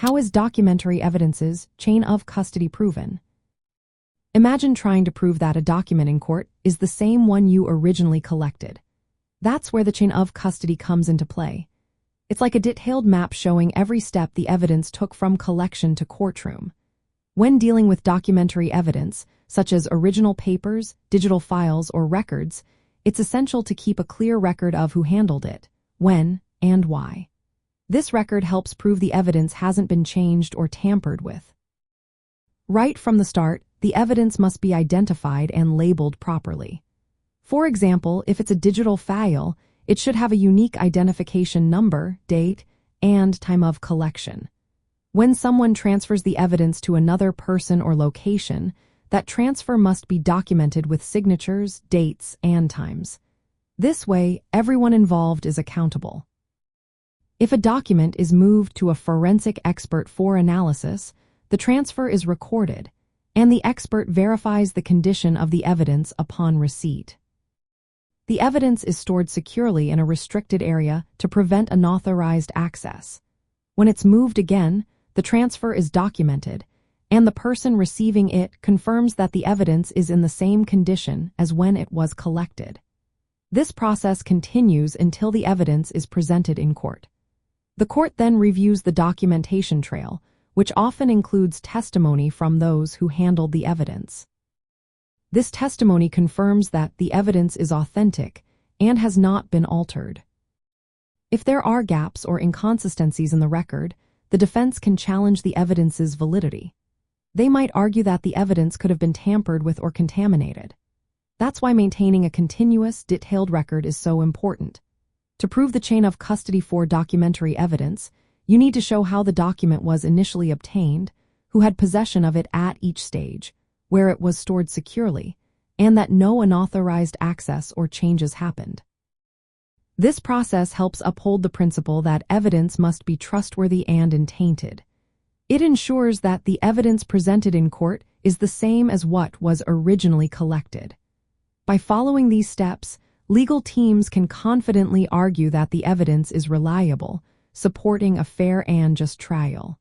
How is documentary evidence's chain of custody proven? Imagine trying to prove that a document in court is the same one you originally collected. That's where the chain of custody comes into play. It's like a detailed map showing every step the evidence took from collection to courtroom. When dealing with documentary evidence, such as original papers, digital files, or records, it's essential to keep a clear record of who handled it, when, and why. This record helps prove the evidence hasn't been changed or tampered with. Right from the start, the evidence must be identified and labeled properly. For example, if it's a digital file, it should have a unique identification number, date, and time of collection. When someone transfers the evidence to another person or location, that transfer must be documented with signatures, dates, and times. This way, everyone involved is accountable. If a document is moved to a forensic expert for analysis, the transfer is recorded, and the expert verifies the condition of the evidence upon receipt. The evidence is stored securely in a restricted area to prevent unauthorized access. When it's moved again, the transfer is documented, and the person receiving it confirms that the evidence is in the same condition as when it was collected. This process continues until the evidence is presented in court. The court then reviews the documentation trail, which often includes testimony from those who handled the evidence. This testimony confirms that the evidence is authentic and has not been altered. If there are gaps or inconsistencies in the record, the defense can challenge the evidence's validity. They might argue that the evidence could have been tampered with or contaminated. That's why maintaining a continuous, detailed record is so important. To prove the chain of custody for documentary evidence, you need to show how the document was initially obtained, who had possession of it at each stage, where it was stored securely, and that no unauthorized access or changes happened. This process helps uphold the principle that evidence must be trustworthy and untainted. It ensures that the evidence presented in court is the same as what was originally collected. By following these steps, legal teams can confidently argue that the evidence is reliable, supporting a fair and just trial.